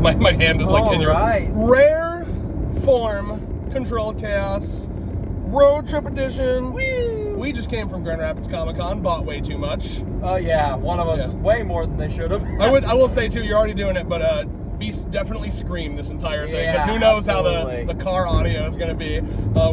my hand is like in your right. rare form controlled chaos road trip edition. Woo! We just came from Grand Rapids Comic-Con, bought way too much. Yeah, one of us way more than they should have. I will say too, you're already doing it, but definitely scream this entire thing, because who knows how the car audio is going to be.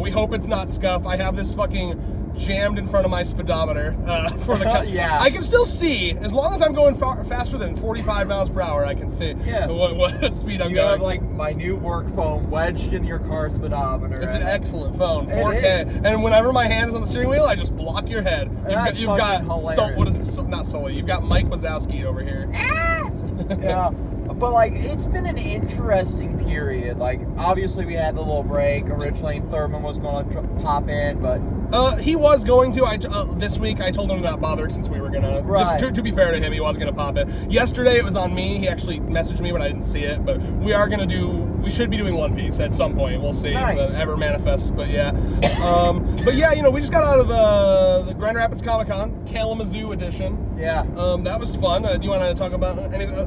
We hope it's not scuff. I have this fucking jammed in front of my speedometer for the I can still see, as long as I'm going faster than 45 miles per hour, I can see what speed I'm going. You have like my new work phone wedged in your car speedometer. It's an excellent phone, 4K. And whenever my hand is on the steering wheel, I just block your head. You've got what is it? Not Sully. You've got Mike Wazowski over here. Yeah. But, like, it's been an interesting period. Like, obviously we had the little break. Originally, Thurman was going to pop in, but... he was going to. This week, I told him to not bother since we were going to... Right. Just to be fair to him, he was going to pop in. Yesterday, it was on me. He actually messaged me, but I didn't see it. But we are going to do... We should be doing One Piece at some point. We'll see if that ever manifests. But, yeah. We just got out of the Grand Rapids Comic-Con, Kalamazoo edition. Yeah. That was fun. Do you want to talk about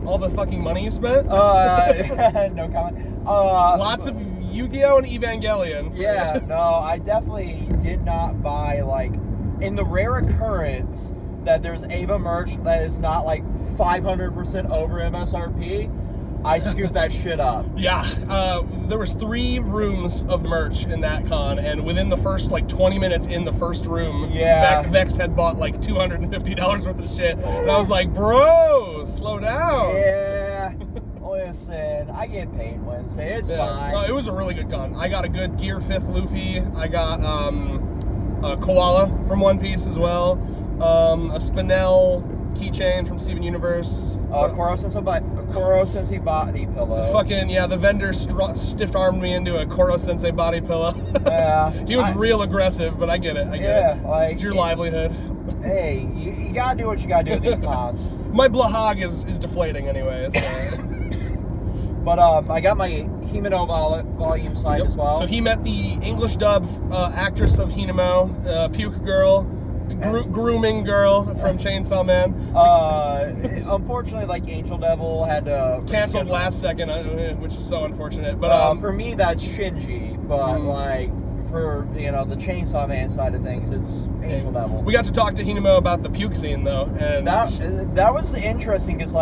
all the fucking money you spent? No comment. Lots of Yu-Gi-Oh! And Evangelion. Yeah, no, I definitely did not buy, like, in the rare occurrence that there's Ava merch that is not, like, 500% over MSRP, I scooped that shit up. Yeah, there was 3 rooms of merch in that con, and within the first, 20 minutes in the first room, Vex had bought, $250 worth of shit, and I was like, bro, slow down. Yeah. Listen, I get paid Wednesday. It's fine. No, it was a really good con. I got a good Gear 5th Luffy. I got a Koala from One Piece as well. A Spinel keychain from Steven Universe. Koro Sensei body pillow. The vendor stiff-armed me into a Koro Sensei body pillow. Yeah. He was real aggressive, but I get it. It's your livelihood. Hey, you gotta do what you gotta do at these cons. My blahog is deflating anyways. But I got my Himeno volume signed as well. So he met the English dub actress of Hinamo, Puke Girl, grooming girl from Chainsaw Man. Unfortunately, Angel Devil had to canceled last second, which is so unfortunate. But for me, that's Shinji. But for the Chainsaw Man side of things, it's Angel Devil. We got to talk to Hinamo about the puke scene though, and that was interesting because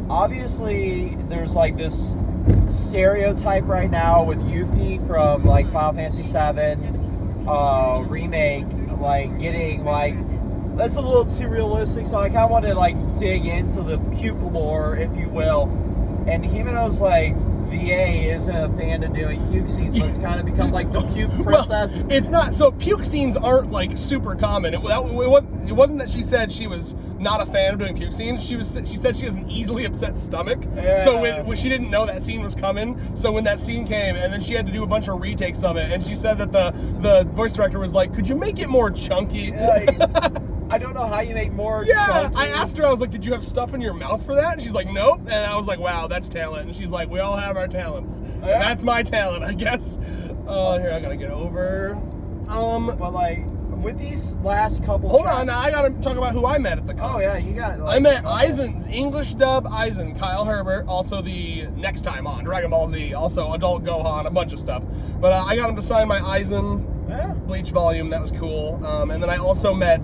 obviously there's this stereotype right now with Yuffie from Final Fantasy VII remake, getting that's a little too realistic. So I kind of want to dig into the puke lore, if you will. And Himeno's VA isn't a fan of doing puke scenes, but it's kind of become the puke princess. Well, it's not. So puke scenes aren't super common. It wasn't that she said she was not a fan of doing puke scenes. She said she has an easily upset stomach. Yeah. So when she didn't know that scene was coming, so when that scene came, and then she had to do a bunch of retakes of it, and she said that the voice director was like, "Could you make it more chunky?" I don't know how you make more. Yeah, I asked her, I was like, did you have stuff in your mouth for that? And she's like, nope. And I was like, wow, that's talent. And she's like, we all have our talents. And that's my talent, I guess. Here, I gotta get over. But with these last couple... Hold on, now I gotta talk about who I met at the con. Oh, yeah, you got... I met Aizen, English dub Aizen, Kyle Herbert, also the next time on Dragon Ball Z, also Adult Gohan, a bunch of stuff. But I got him to sign my Aizen Bleach volume, that was cool. And then I also met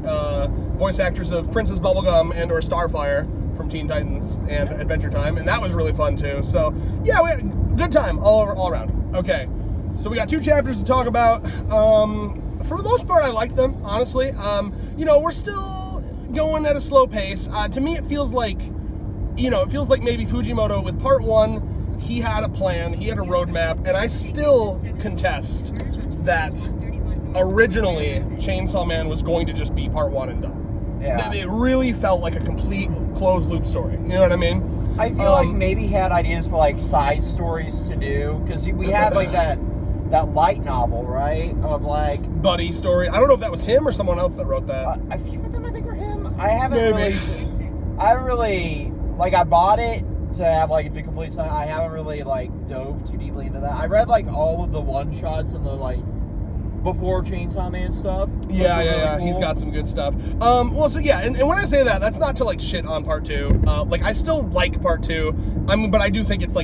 voice actors of Princess Bubblegum and or Starfire from Teen Titans and Adventure Time, and that was really fun too. So yeah, we had a good time all around. Okay, so we got 2 chapters to talk about. For the most part, I liked them, honestly. We're still going at a slow pace. To me, it feels like maybe Fujimoto with part 1, he had a plan, he had a roadmap, and I still contest that originally Chainsaw Man was going to just be part 1 and done. Yeah. It really felt like a complete closed loop story. You know what I mean? I feel maybe he had ideas for side stories to do, because we had that light novel, right? Of buddy story. I don't know if that was him or someone else that wrote that. A few of them I think were him. I haven't really I bought it to have the complete time. I haven't really dove too deeply into that. I read all of the one shots and the before Chainsaw Man stuff. Yeah, really cool. He's got some good stuff. And when I say that, that's not to shit on part 2. I still like part 2. But I do think it's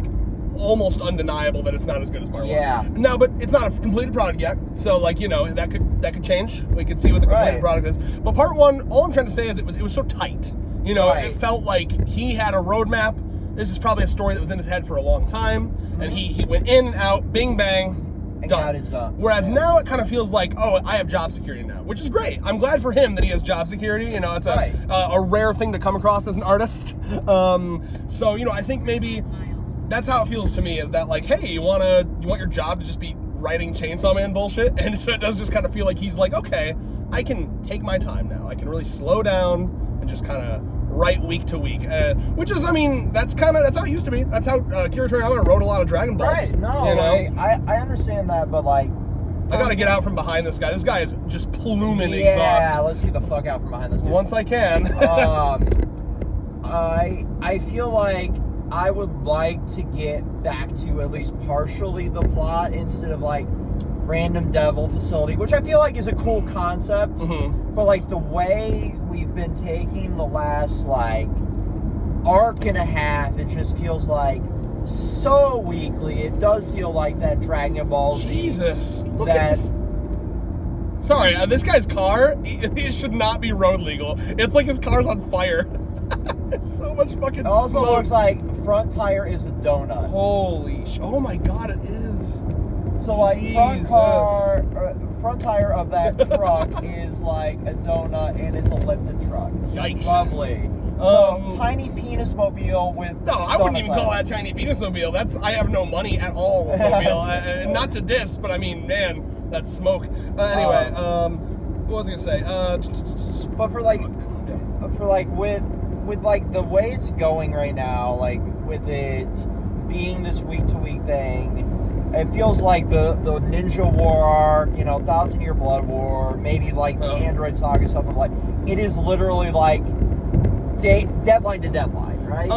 almost undeniable that it's not as good as part Yeah. one. No, but it's not a completed product yet. So like, you know, that could change. We could see what the completed product is. But part one, all I'm trying to say is it was so tight. You know, it felt like he had a roadmap. This is probably a story that was in his head for a long time, and he went in and out, bing bang. And done. got his done. Whereas now it kind of feels like, oh, I have job security now, which is great. I'm glad for him that he has job security. You know, it's a rare thing to come across as an artist. So, you know, I think maybe that's how it feels to me, is that like, hey, you want your job to just be writing Chainsaw Man bullshit? And so it does just kind of feel like he's like, okay, I can take my time now. I can really slow down and just kind of write week to week, which is, I mean, that's how it used to be. That's how Akira Toriyama wrote a lot of Dragon Ball. Right, no, you know? I understand that, but like, I gotta get out from behind this guy. This guy is just pluming exhaust. Yeah, let's get the fuck out from behind this dude. Once I can. I feel like I would like to get back to at least partially the plot instead of like random devil facility, which I feel like is a cool concept. But like the way we've been taking the last like arc and a half, it just feels like so weekly. It does feel like that Dragon Ball Z. Jesus, look at this. Sorry, this guy's car, he should not be road legal. It's like his car's on fire. It's so much fucking It also smoke. looks like front tire is a donut. Holy oh my god, it is. So like Jesus. front tire of that truck is like a donut and it's a lifted truck. Yikes. Lovely. So tiny penis mobile with no, I wouldn't even call that tiny penis mobile. That's I have no money at all mobile. Not to diss, but I mean, man, that's smoke. Anyway, what was I gonna say? But for like with like the way it's going right now, like with it being this week to week thing, it feels like the Ninja War arc, you know, 1,000-Year Blood War, maybe like the Android Saga stuff. Of like, it is literally like deadline to deadline, right?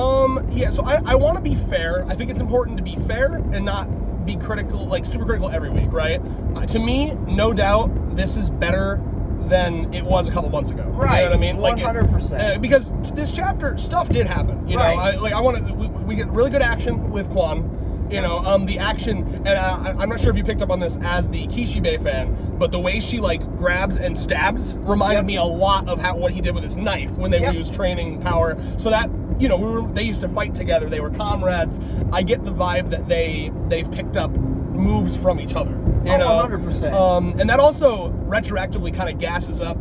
Yeah. So I want to be fair. I think it's important to be fair and not be critical, like super critical every week, right? To me, no doubt, this is better than it was a couple months ago. Right. You know what I mean? 100%. Because this chapter stuff did happen. You know, we get really good action with Quan. You know, the action, and I'm not sure if you picked up on this as the Kishibe fan, but the way she like grabs and stabs reminded me a lot of what he did with his knife when they used training power. So that, you know, they used to fight together. They were comrades. I get the vibe that they've picked up moves from each other. You know, 100%. And that also retroactively kind of gasses up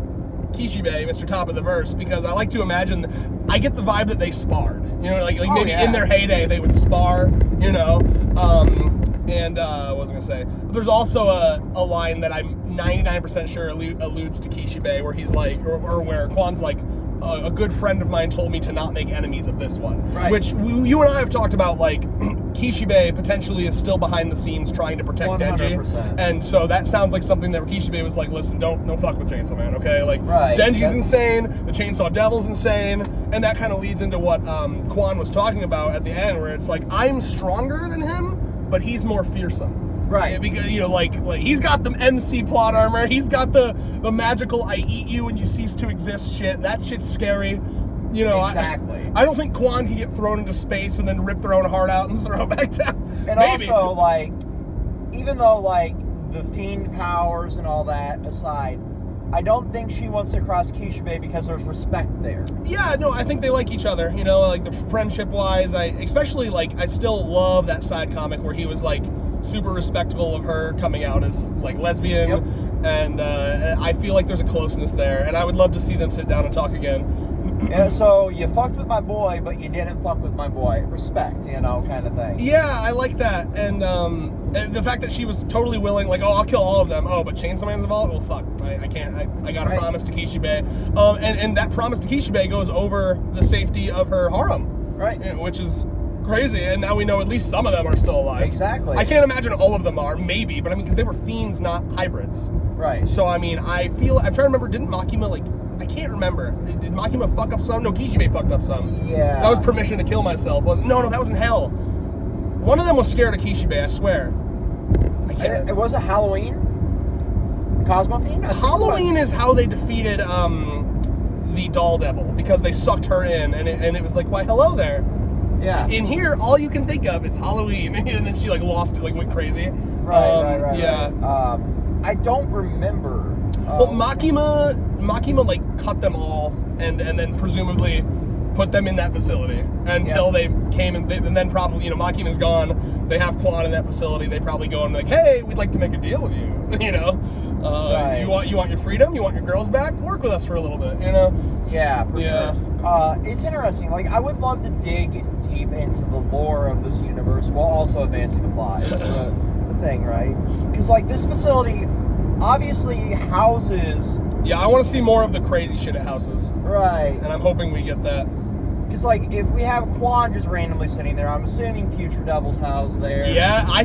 Kishibe, Mr. Top of the Verse, because I like to imagine, I get the vibe that they sparred. You know, like maybe in their heyday they would spar, you know. What was I gonna say? There's also a line that I'm 99% sure alludes to Kishibe, where he's like, or where Quan's like, a good friend of mine told me to not make enemies of this one. Right. Which you and I have talked about, like, Kishibe potentially is still behind the scenes trying to protect 100%. Denji. And so that sounds like something that Kishibe was like, listen, don't fuck with Chainsaw Man, okay? Like, Denji's insane, the Chainsaw Devil's insane, and that kind of leads into what Quan was talking about at the end, where it's like, I'm stronger than him, but he's more fearsome. Right. Because, you know, like he's got the MC plot armor, he's got the magical I eat you when you cease to exist shit. That shit's scary. You know, exactly. I don't think Quan can get thrown into space and then rip their own heart out and throw it back down. And maybe. Also, like, even though, like, the fiend powers and all that aside, I don't think she wants to cross Kishibe because there's respect there. Yeah, no, I think they like each other, you know, like the friendship-wise. I still love that side comic where he was, like, super respectful of her coming out as, like, lesbian. Yep. And I feel like there's a closeness there, and I would love to see them sit down and talk again. Yeah, so you fucked with my boy, but you didn't fuck with my boy. Respect, you know, kind of thing. Yeah, I like that. And the fact that she was totally willing, like, oh, I'll kill all of them. Oh, but Chainsaw Man's involved? Well, fuck. I can't. I got a promise to Kishibe. And that promise to Kishibe goes over the safety of her harem. Right. Which is crazy. And now we know at least some of them are still alive. Exactly. I can't imagine all of them are, maybe. But I mean, because they were fiends, not hybrids. Right. So, I mean, I'm trying to remember, didn't Makima, like, I can't remember. Did Makima fuck up some? No, Kishibe fucked up some. Yeah. That was permission to kill myself. No, that was in hell. One of them was scared of Kishibe, I swear. I can't. It was a Halloween? Cosmo Fiend? Halloween is how they defeated the Doll Devil, because they sucked her in, and it was like, why, hello there. Yeah. In here, all you can think of is Halloween, and then she like lost it, like went crazy. Right. Yeah. I don't remember. Well, Makima like cut them all, and then presumably put them in that facility until they came and then probably, Makima's gone. They have Quan in that facility. They probably go and like, hey, we'd like to make a deal with you. Right. You want your freedom? You want your girls back? Work with us for a little bit. Yeah, for sure. It's interesting. Like, I would love to dig deep into the lore of this universe while also advancing the plot. It's the thing, right? Because like this facility obviously houses. Yeah, I want to see more of the crazy shit it houses. Right. And I'm hoping we get that. Because, like, if we have Quan just randomly sitting there, I'm assuming Future Devil's house there. Yeah, I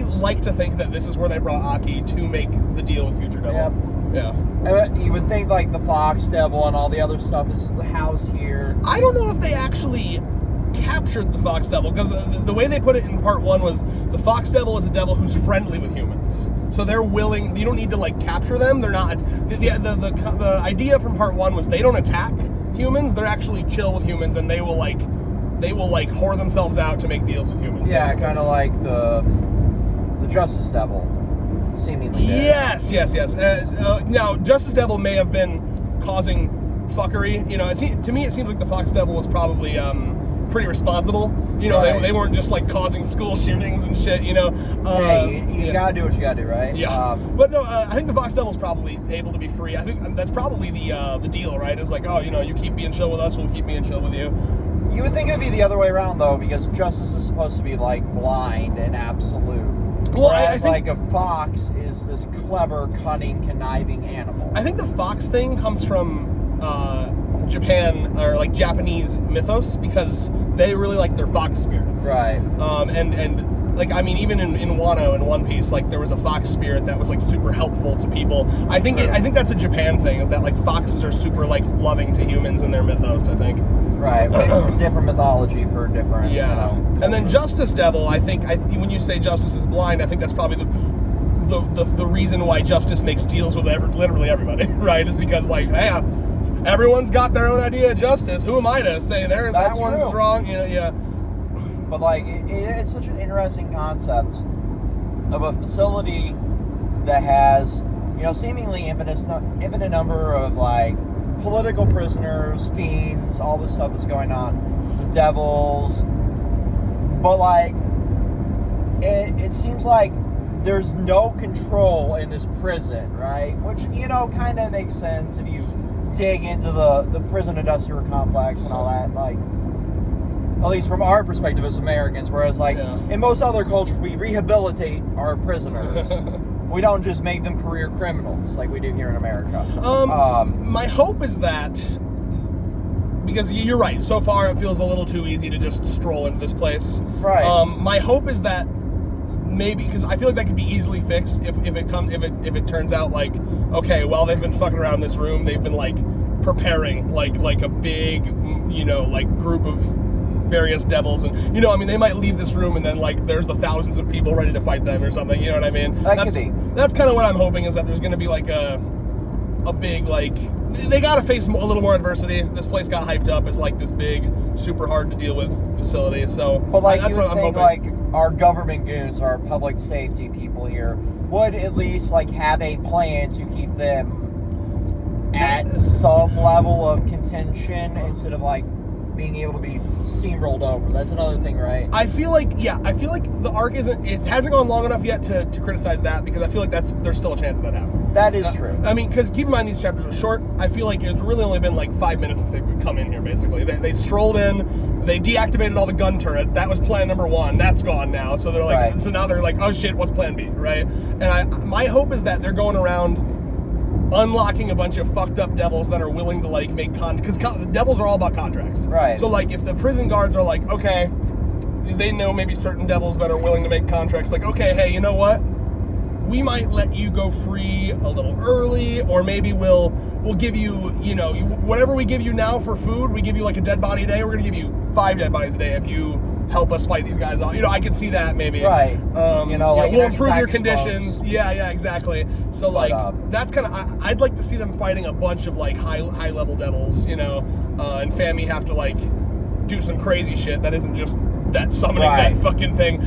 like to think that this is where they brought Aki to make the deal with Future Devil. Yep. Yeah. You would think, like, the Fox Devil and all the other stuff is housed here. I don't know if they actually captured the Fox Devil, because the way they put it in part 1 was the Fox Devil is a devil who's friendly with humans. So they're willing, you don't need to, like, capture them. They're not, the idea from part 1 was they don't attack humans, they're actually chill with humans, and they will whore themselves out to make deals with humans. Yeah, kind of like the Justice Devil, seemingly. Yes. Now, Justice Devil may have been causing fuckery. To me, it seems like the Fox Devil was probably pretty responsible. Right. They weren't just like causing school shootings and shit. Hey, you gotta do what you gotta do, right? Yeah. But no, I think the Fox Devil's probably able to be free. I think that's probably the deal, right? It's like, you keep being chill with us, we'll keep being chill with you. You would think it'd be the other way around, though, because justice is supposed to be like blind and absolute. Well, whereas, I think, like, a fox is this clever, cunning, conniving animal. I think the fox thing comes from Japan, or like Japanese mythos, because they really like their fox spirits. Right. And like, I mean, even in Wano and One Piece, like there was a fox spirit that was like super helpful to people. I think that's a Japan thing, is that like foxes are super like loving to humans in their mythos, I think. Right. Different mythology for different. Yeah. And then Justice Devil, I think when you say Justice is blind, I think that's probably the reason why Justice makes deals with literally everybody, right? Is because like, hey, everyone's got their own idea of justice. Who am I to say that one's true. wrong? Yeah. But like, it's such an interesting concept of a facility that has, seemingly infinite number of like political prisoners, fiends, all this stuff that's going on, the devils. But like, it seems like there's no control in this prison, right? Which, kind of makes sense if you dig into the prison industrial complex and all that, like, at least from our perspective as Americans, whereas like in most other cultures we rehabilitate our prisoners. We don't just make them career criminals like we do here in America. My hope is that, because you're right, so far it feels a little too easy to just stroll into this place. Right. My hope is that maybe, because I feel like that could be easily fixed if it turns out like, okay, while they've been fucking around this room, they've been like preparing like a big, like group of various devils, and they might leave this room and then like there's the thousands of people ready to fight them or something. You know what I mean? Could be. That's kind of what I'm hoping, is that there's going to be like a big, like, they got to face a little more adversity. This place got hyped up as like this big, super hard to deal with facility. So, but like, that's you would what I'm think hoping. like our government goons, our public safety people here, would at least like have a plan to keep them at some level of contention instead of like being able to be steamrolled over. That's another thing, right? I feel like the arc hasn't gone long enough yet to criticize that, because I feel like there's still a chance of that happening. That is true. I mean, because keep in mind these chapters are short. I feel like it's really only been like 5 minutes since they've come in here, basically. They strolled in, they deactivated all the gun turrets. That was plan number 1. That's gone now. So they're like, So now they're like, oh shit, what's plan B, right? And my hope is that they're going around unlocking a bunch of fucked up devils that are willing to like make because the devils are all about contracts. Right. So like, if the prison guards are like, okay, they know maybe certain devils that are willing to make contracts, like, okay, hey, you know what? We might let you go free a little early, or maybe we'll give you, whatever we give you now for food, we give you like a dead body a day. We're gonna give you 5 dead bodies a day if you help us fight these guys off. I could see that maybe. Right. Like we'll improve your conditions. Yeah, exactly. So like, that's kind of, I'd like to see them fighting a bunch of like high level devils, and Fami have to like do some crazy shit that isn't just that summoning that fucking thing.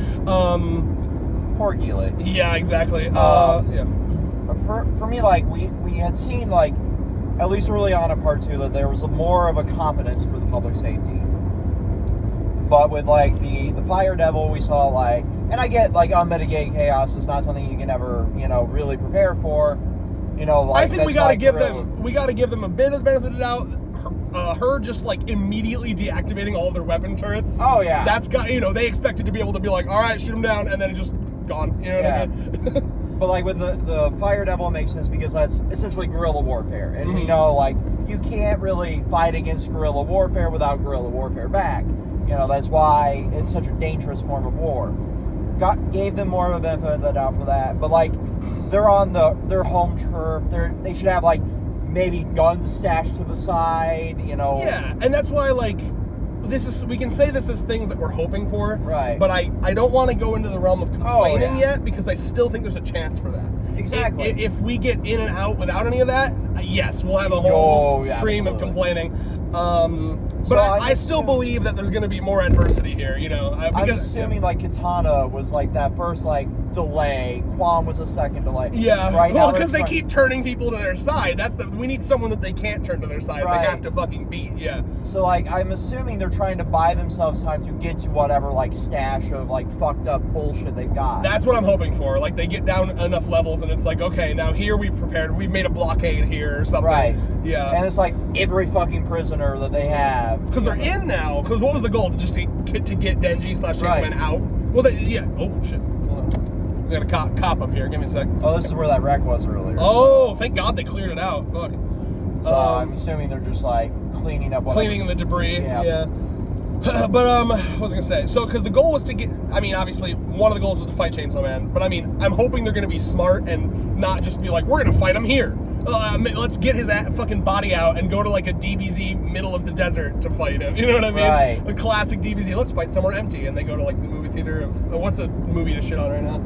Poor Gila. Yeah, exactly. Yeah. For me, like, we had seen, like, at least early on in part 2, that there was more of a competence for the public safety. But with, like, the Fire Devil, we saw, like, and I get, like, unmitigated chaos is not something you can ever, really prepare for. Like, I think we gotta give them a bit of the benefit of the doubt. Her just, like, immediately deactivating all of their weapon turrets. Oh, yeah. That's got, they expected to be able to be like, all right, shoot them down, and then it's just gone. You know what I mean? But, like, with the Fire Devil, it makes sense because that's essentially guerrilla warfare. And we know, like, you can't really fight against guerrilla warfare without guerrilla warfare back. That's why it's such a dangerous form of war. Gave them more of a benefit of the doubt for that. But, like, they're on their home turf. They should have, like, maybe guns stashed to the side, Yeah, and that's why, like, we can say this as things that we're hoping for. Right. But I don't want to go into the realm of complaining yet, because I still think there's a chance for that. Exactly. If we get in and out without any of that, yes, we'll have a whole stream of complaining. But I still believe that there's going to be more adversity here, I'm assuming, like, Katana was, like, that first, like, delay. Kwon was a second delay. Yeah. Right, well, because they keep turning people to their side. We need someone that they can't turn to their side. Right. They have to fucking beat. Yeah. So, like, I'm assuming they're trying to buy themselves time to get to whatever, like, stash of, like, fucked up bullshit they've got. That's what I'm hoping for. Like, they get down enough levels and it's like, okay, now here we've made a blockade here or something. Right. Yeah. And it's like every fucking prisoner that they have. Because they're in now. Because what was the goal? Just to get Denji/Chainsaw out? Well, oh, shit. Hold on. We got a cop up here. Give me a sec. Oh, this is where that wreck was earlier. Oh, thank God they cleared it out. Fuck. So I'm assuming they're just, like, cleaning up the debris. Yeah. But, what was I going to say? So, because the goal was to get, obviously, one of the goals was to fight Chainsaw Man. But, I'm hoping they're going to be smart and not just be like, we're going to fight him here. Let's get his fucking body out and go to, like, a DBZ middle of the desert to fight him. You know what I mean? Right. A classic DBZ. Let's fight somewhere empty. And they go to, like, the movie theater of... what's a movie to shit on right now?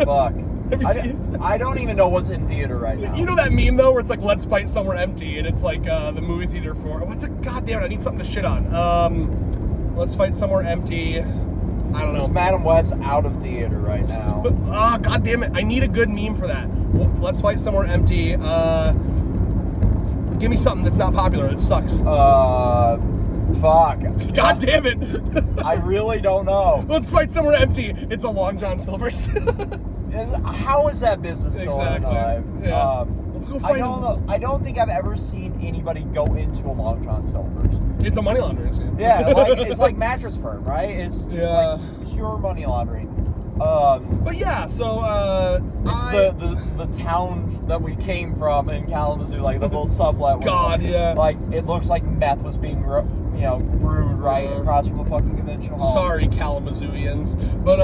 Fuck. Have you seen it? I don't even know what's in theater right now. You know that meme, though, where it's like, let's fight somewhere empty, and it's like the movie theater for... What's it? God damn it, I need something to shit on. Let's fight somewhere empty. I don't know. Madam Web's out of theater right now. God damn it, I need a good meme for that. Let's fight somewhere empty. Give me something that's not popular. It sucks. Fuck. God damn it. I really don't know. Let's fight somewhere empty. It's a Long John Silver's. How is that business still alive? Yeah. Let's go fight him. I don't think I've ever seen anybody go into a Long John Silver's. It's a money laundering scene. Yeah, it's like Mattress Firm, right? It's like pure money laundering. But yeah, so it's the town that we came from in Kalamazoo, like the little sublet. God, yeah. Like it looks like meth was being brewed right across from a fucking convention hall. Sorry, Kalamazooians. But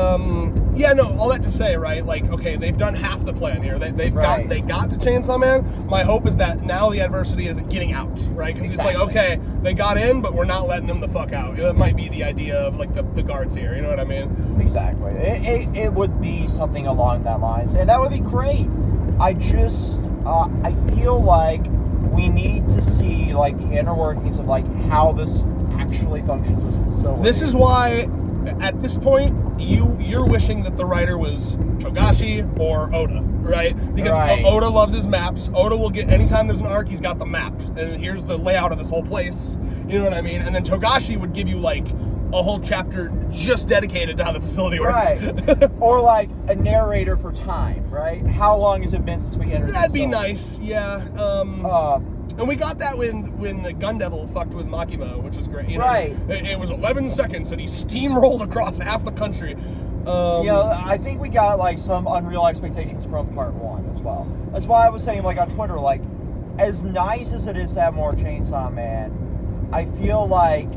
yeah, no, all that to say, right? Like, okay, they've done half the plan here. They got to Chainsaw Man. My hope is that now the adversity is getting out, right? Because it's like, okay, they got in, but we're not letting them the fuck out. That might be the idea of like the guards here. You know what I mean? Exactly. It would be something along that lines, and that would be great. I just I feel like we need to see like the inner workings of like how this actually functions as a facility. This is why, at this point, you're wishing that the writer was Togashi or Oda, right? Because Oda loves his maps. Oda will get, anytime there's an arc, he's got the maps, and here's the layout of this whole place. You know what I mean? And then Togashi would give you like a whole chapter just dedicated to how the facility works. Right. Or like a narrator for time, right? How long has it been since we entered? That'd be nice, yeah. And we got that when the Gun Devil fucked with Makima, which was great. You know? Right. It was 11 seconds and he steamrolled across half the country. I think we got like some unreal expectations from part 1 as well. That's why I was saying like on Twitter, like as nice as it is to have more Chainsaw Man, I feel like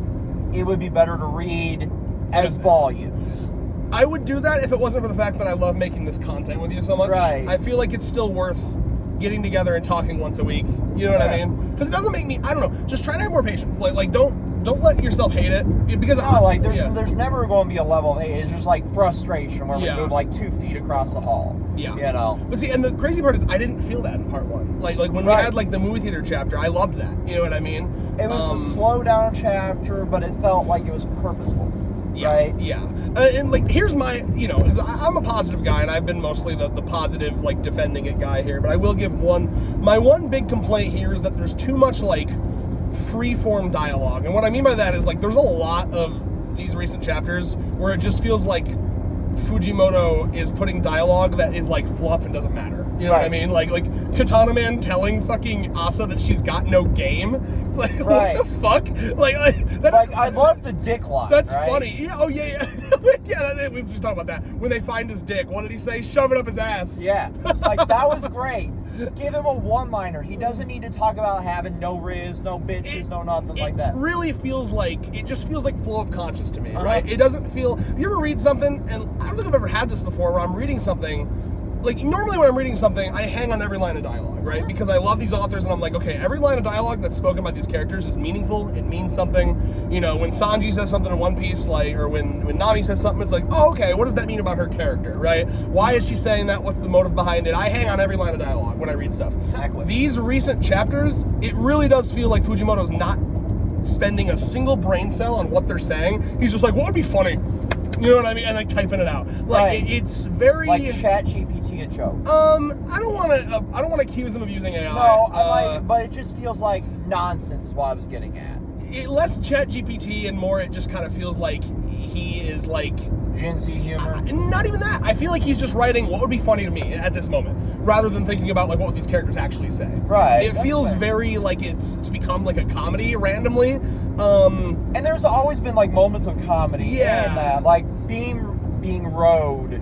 it would be better to read as volumes. I would do that if it wasn't for the fact that I love making this content with you so much. Right. I feel like it's still worth getting together and talking once a week. You know what I mean? Because it doesn't make me, I don't know, just try to have more patience. Like don't don't let yourself hate it because there's never going to be a level of hate. It's just like frustration where we move like 2 feet across the hall. Yeah, you know. But see, and the crazy part is I didn't feel that in part 1. Like when we had like the movie theater chapter, I loved that. You know what I mean? It was a slow down chapter, but it felt like it was purposeful. Yeah, right? Yeah. And like, here's my, because I'm a positive guy, and I've been mostly the positive, like, defending it guy here. But I will give my one big complaint here is that there's too much like free-form dialogue. And what I mean by that is like there's a lot of these recent chapters where it just feels like Fujimoto is putting dialogue that is like fluff and doesn't matter. You know what I mean? Like Katana Man telling fucking Asa that she's got no game. It's like, what the fuck? I love the dick line. That's funny. Yeah, oh yeah. Yeah, it was just talking about that. When they find his dick, what did he say? Shove it up his ass. Yeah, like that was great. Give him a one-liner. He doesn't need to talk about having no riz, no bitches, no nothing like that. It just feels like flow of conscious to me, right? It doesn't feel, you ever read something, and I don't think I've ever had this before, where I'm reading something, like normally when I'm reading something, I hang on every line of dialogue, right? Because I love these authors and I'm like, okay, every line of dialogue that's spoken by these characters is meaningful, it means something. You know, when Sanji says something in One Piece, like, or when Nami says something, it's like, oh, okay, what does that mean about her character, right? Why is she saying that? What's the motive behind it? I hang on every line of dialogue when I read stuff. Exactly. These recent chapters, it really does feel like Fujimoto's not spending a single brain cell on what they're saying. He's just like, what would be funny? You know what I mean? And like typing it out. Like it's very like ChatGPT a joke. I don't want to accuse him of using AI. No, but it just feels like nonsense is what I was getting at. Less ChatGPT and more it just kind of feels like he is like Gen Z humor. Not even that. I feel like he's just writing what would be funny to me at this moment, rather than thinking about like what would these characters actually say. Right. It feels very like it's become like a comedy randomly. And there's always been like moments of comedy in that, like being Road,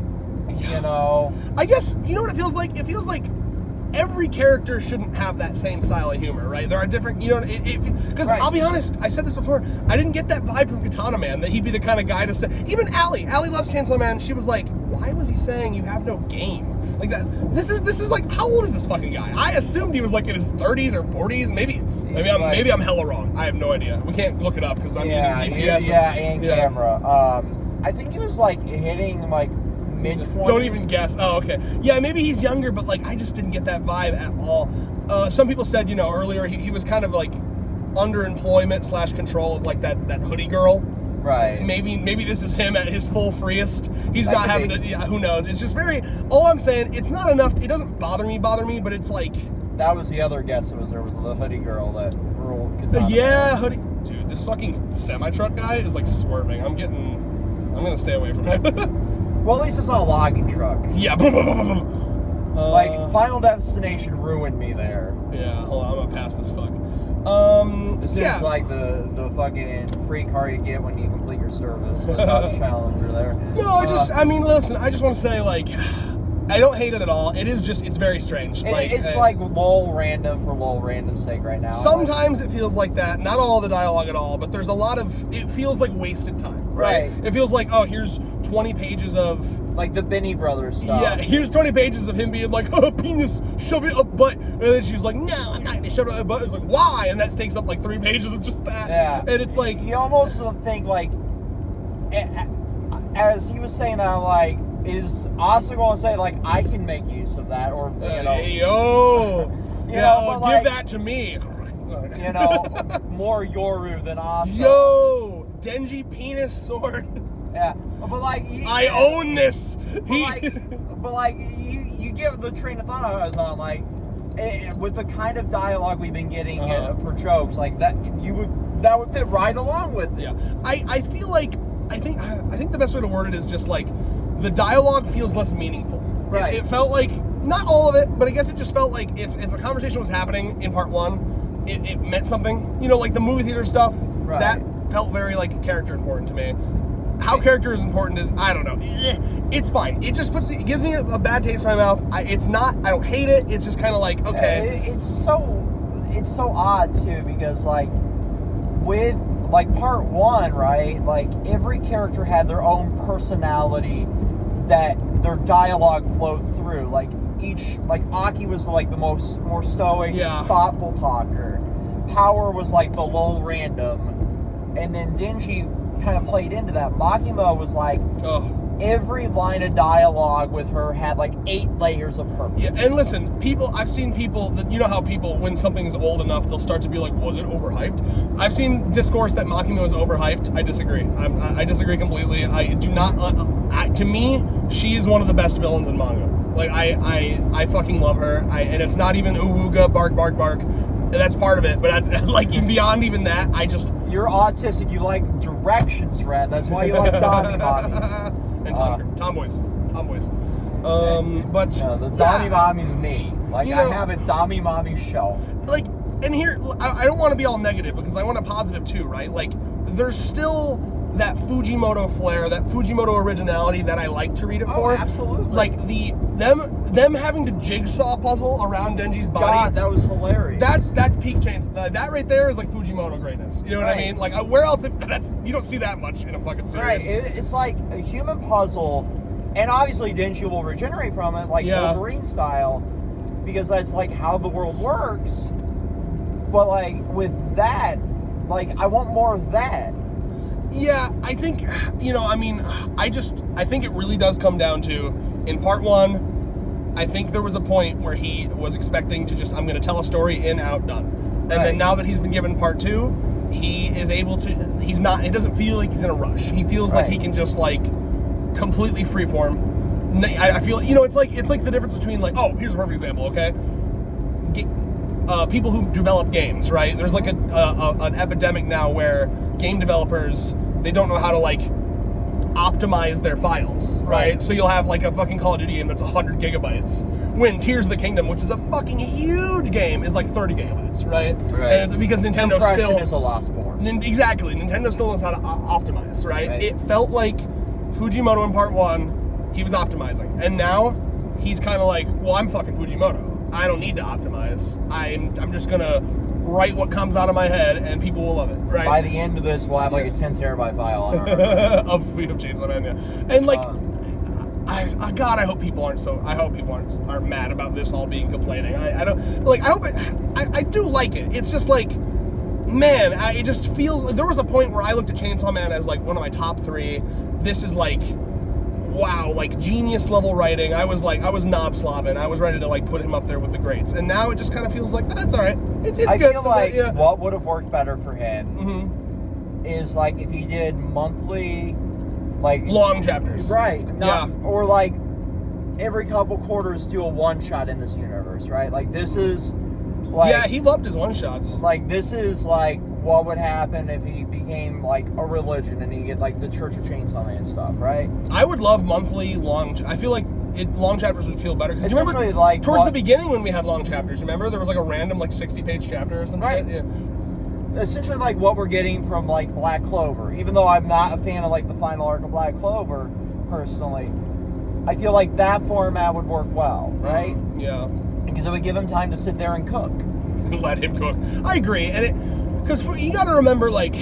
you know. I guess you know what it feels like. It feels like every character shouldn't have that same style of humor, right? There are different, because I'll be honest, I said this before, I didn't get that vibe from Katana Man, that he'd be the kind of guy to say, even Allie loves Chancellor Man, she was like, why was he saying you have no game? Like that, this is like, how old is this fucking guy? I assumed he was like in his 30s or 40s, maybe I'm hella wrong, I have no idea. We can't look it up because I'm using GPS. And camera. I think he was like hitting like mid-20s. Don't even guess. Oh, okay. Yeah, maybe he's younger, but like I just didn't get that vibe at all. Some people said, earlier he was kind of like underemployment / control of like that hoodie girl. Right. Maybe this is him at his full freest. He's not having to. Yeah, who knows? It's just very. All I'm saying, it's not enough. It doesn't bother me, but it's like. That was the other guess. There was the hoodie girl that ruled Katana. Yeah, hoodie. Dude, this fucking semi-truck guy is like swerving. I'm gonna stay away from him. Well, at least it's not a logging truck. Yeah. Like, Final Destination ruined me there. Yeah, hold on, I'm gonna pass this fuck. This is like the fucking free car you get when you complete your service. The Dodge Challenger there. No, listen, I just want to say, like, I don't hate it at all. It is just, it's very strange. It's like lol random for lol random's sake right now. Sometimes it feels like that. Not all the dialogue at all, but there's a lot of, it feels like wasted time. Right. It feels like, oh, here's 20 pages of... Like the Benny Brothers stuff. Yeah, here's 20 pages of him being like, oh, penis, shove it up butt. And then she's like, no, I'm not going to shove it up butt. It's like, why? And that takes up like 3 pages of just that. Yeah. And it's like... You almost think like, as he was saying that, like, is Asa going to say, like, I can make use of that? Or, hey, yo! But give that to me. More Yoru than Asa. Yo! Denji penis sword. Yeah, but like I own this. But you give the train of thought I was on, like with the kind of dialogue we've been getting for jokes, like that would fit right along with it. Yeah, I feel like I think the best way to word it is just like the dialogue feels less meaningful. Right. It felt like not all of it, but I guess it just felt like if a conversation was happening in part 1, it meant something. Like the movie theater stuff. Right. That felt very like character important to me. How character is important is, I don't know. It's fine. It just it gives me a bad taste in my mouth. I don't hate it. It's just kind of like, okay. It's so odd too, because like with like part 1, right? Like every character had their own personality that their dialogue flowed through. Like Aki was like the more stoic, thoughtful talker. Power was like the lol random. And then Denji kind of played into that. Makima was like, every line of dialogue with her had like 8 layers of purpose. Yeah, and listen, I've seen people that, you know how people, when something's old enough, they'll start to be like, was it overhyped? I've seen discourse that Makima was overhyped. I disagree. I disagree completely. I do not, to me, she is one of the best villains in manga. Like, I fucking love her. And it's not even ooga, bark, bark, bark. That's part of it, but that's like beyond even that. You're autistic. You like directions, Red. That's why you like Dami Mommies. And tomboys. But the Dami Mommy's me. Like, I have a Dami Mommy shelf. Like, and here, I don't want to be all negative because I want a positive too, right? Like, there's still that Fujimoto flair, that Fujimoto originality that I like to read it for. Absolutely. Like them having to jigsaw puzzle around Denji's body. God, that was hilarious. That's peak chains. That right there is like Fujimoto greatness. You know what I mean? Like, where else? You don't see that much in a fucking series. Right. It's like a human puzzle, and obviously Denji will regenerate from it, like Wolverine style, because that's like how the world works. But like with that, like I want more of that. Yeah, I think, I think it really does come down to, in part 1, I think there was a point where he was expecting to just, I'm going to tell a story, in, out, done. And then now that he's been given part 2, he is able to, it doesn't feel like he's in a rush. He feels like he can just, like, completely freeform. I feel, it's like the difference between, like, here's a perfect example, okay? People who develop games, right? There's like an epidemic now where game developers, they don't know how to like optimize their files, right? So you'll have like a fucking Call of Duty game that's 100 gigabytes when Tears of the Kingdom, which is a fucking huge game, is like 30 gigabytes, right? And it's because Nintendo still is a lost form. Exactly, Nintendo still knows how to optimize, right? It felt like Fujimoto in part 1, he was optimizing, and now he's kind of like, well, I'm fucking Fujimoto. I don't need to optimize. I'm just gonna write what comes out of my head, and people will love it, right? By the end of this, we'll have like a 10 terabyte file on our of Chainsaw Man, yeah. And like, I hope people aren't mad about this all being complaining. I do like it. It's just like, man, it just feels. There was a point where I looked at Chainsaw Man as like one of my top 3. This is like, wow, like genius level writing. I was knob slobbing. I was ready to like put him up there with the greats, and now it just kind of feels like that's all right. It's good. I feel like what would have worked better for him is like if he did monthly, like long chapters, right? Or like every couple quarters do a one shot in this universe, right? Like this is like he loved his one shots. Like this is like what would happen if he became like a religion and he get like the Church of Chainsaw Man stuff, right? I would love monthly long. I feel like long chapters would feel better because you remember like towards the beginning when we had long chapters. Remember there was like a random like 60-page chapter or some shit. Yeah. Essentially like what we're getting from like Black Clover. Even though I'm not a fan of like the final arc of Black Clover personally, I feel like that format would work well, right? Yeah. Because it would give him time to sit there and cook. Let him cook. I agree, and because you got to remember, like,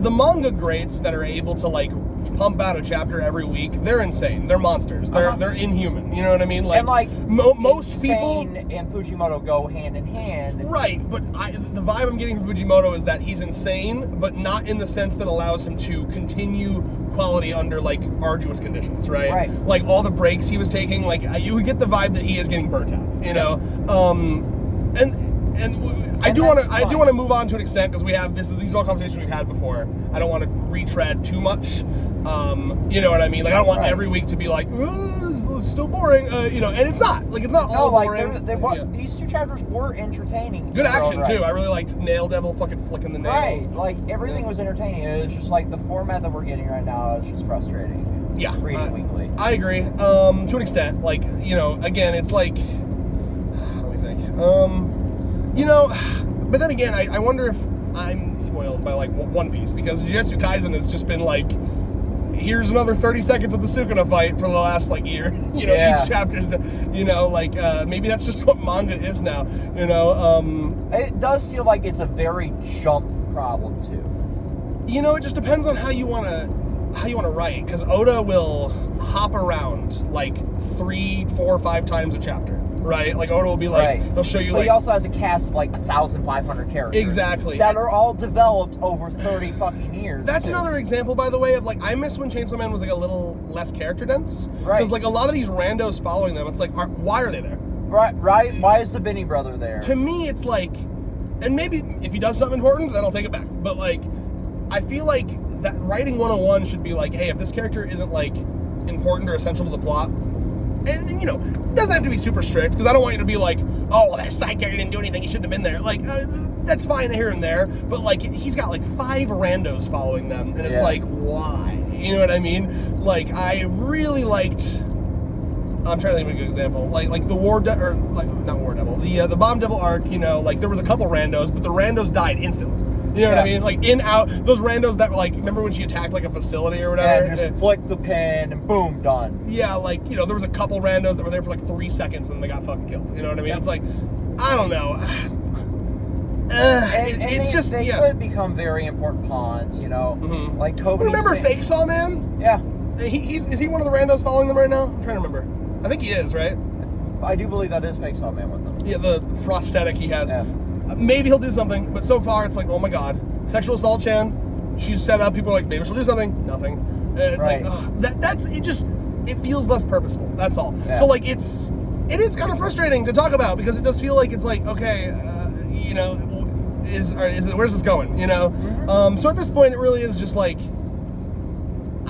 the manga greats that are able to, like, pump out a chapter every week, they're insane. They're monsters. They're inhuman. You know what I mean? Like, and, like most people... and Fujimoto go hand in hand. Right, but the vibe I'm getting from Fujimoto is that he's insane, but not in the sense that allows him to continue quality under, like, arduous conditions, right? Right. Like, all the breaks he was taking, like, you get the vibe that he is getting burnt out, you know? I do want to move on to an extent because these are all conversations we've had before. I don't want to retread too much. You know what I mean? Like I don't want every week to be like, it's still boring. And it's not. Like it's not all boring. These 2 chapters were entertaining. Good action too. I really liked Nail Devil fucking flicking the nails. Right. Like everything was entertaining. It was just like the format that we're getting right now is just frustrating. Yeah. Reading weekly. I agree. To an extent. Like again, it's like. Let me think. But then again, I wonder if I'm spoiled by like One Piece because Jujutsu Kaisen has just been like, here's another 30 seconds of the Sukuna fight for the last like year. Each chapter's, maybe that's just what manga is now. It does feel like it's a very jump problem too. It just depends on how you want to write because Oda will hop around like 3, 4, 5 times a chapter. right? Like Oda will be like, Right. he'll show you But like. he also has a cast of like 1,500 characters. Exactly. That are all developed over 30 fucking years. That's too. another example, by the way, of like, I miss when Chainsaw Man was like a little less character dense. Right. Because like a lot of these randos following them, it's like, why are they there? Right. Why is the Benny brother there? To me, it's like, and maybe if he does something important, then I'll take it back. But like, I feel like that writing 101 should be like, hey, if this character isn't like important or essential to the plot, and you know, it doesn't have to be super strict, because I don't want you to be like, oh, well, that side character didn't do anything, he shouldn't have been there. Like, that's fine here and there, but like, he's got like 5 randos following them, and it's like, why? You know what I mean? Like, I really liked. I'm trying to think of a good example. Like the the Bomb Devil arc. You know, like there was a couple randos, but the randos died instantly. You know what I mean? Like in out those randos that were like, remember when she attacked like a facility or whatever? Yeah, just flick the pin and boom, done. Yeah, like, you know, there was a couple randos that were there for like 3 seconds and then they got fucking killed. You know what I mean? It's like, I don't know. They could become very important pawns, you know. Mm-hmm. Like Kobe. Remember Fake Saw Man? Yeah. Is he one of the randos following them right now? I'm trying to remember. I think he is, right? I do believe that is Fake Saw Man with them. Yeah, the prosthetic he has. Yeah. Maybe he'll do something, but so far it's like, oh my god, sexual assault Chan. She's set up. People are like, maybe she'll do something. Nothing. And it's like, that's it. It feels less purposeful. That's all. Yeah. So like, it is kind of frustrating to talk about, because it does feel like it's like, okay, you know, is it, where's this going? You know. Mm-hmm. So at this point, it really is just like,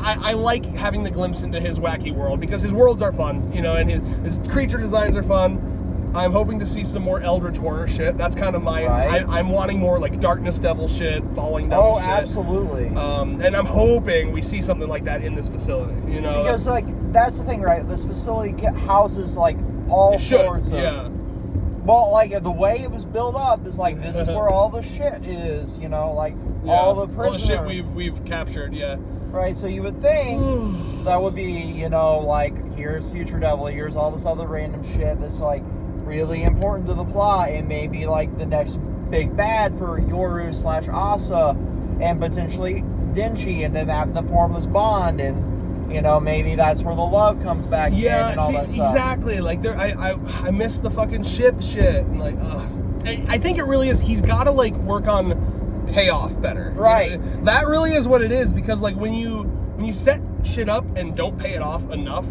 I like having the glimpse into his wacky world, because his worlds are fun, you know, and his creature designs are fun. I'm hoping to see some more Eldritch horror shit. That's kind of my. I'm wanting more like Darkness Devil shit, Falling Devil shit. Oh, absolutely. And I'm hoping we see something like that in this facility. You know, because like that's the thing, right? This facility houses like all sorts of. Yeah. Well, like the way it was built up is like this is where all the shit is. You know, like all the prisoners. All the shit we've captured. Yeah. Right, so you would think that would be, you know, like, here's Future Devil, here's all this other random shit that's, like, really important to the plot, and maybe, like, the next big bad for Yoru/Asa, and potentially Denji, and then have the formless bond, and, you know, maybe that's where the love comes back in and all that stuff. Exactly, like, I miss the fucking ship shit, and, like, I think it really is, he's gotta, like, work on payoff better, right? You know, that really is what it is, because like when you set shit up and don't pay it off enough,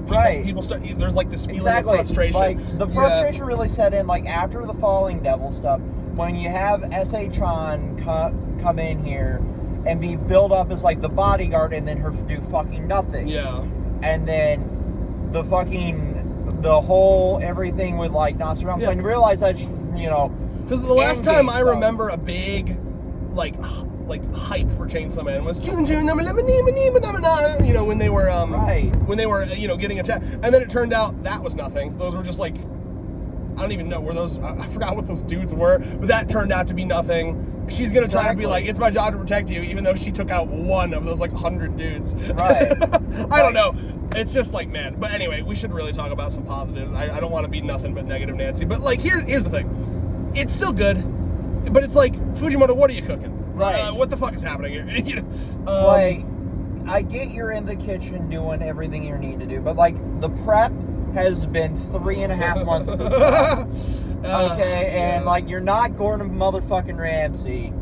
people start, there's like this feeling of frustration. Like the frustration really set in like after the Falling Devil stuff, when you have S.A. come in here and be built up as like the bodyguard, and then her do fucking nothing. Yeah. And then the whole everything with like Nostradamus, and realize that, you know, because the last time I remember a big like hype for Chainsaw Man was June, you know, when they were when they were, you know, getting attacked, and then it turned out that was nothing. Those were just like, I don't even know where those, I forgot what those dudes were, but that turned out to be nothing. She's gonna try to be like, it's my job to protect you, even though she took out one of those like 100 dudes. Right. I don't know. It's just like, man. But anyway, we should really talk about some positives. I don't want to be nothing but negative Nancy. But like, here's the thing. It's still good, but it's like, Fujimoto, what are you cooking? Right. What the fuck is happening here? You know, like, I get you're in the kitchen doing everything you need to do, but like the prep has been 3.5 months of this stuff. Okay, and like you're not Gordon motherfucking Ramsay.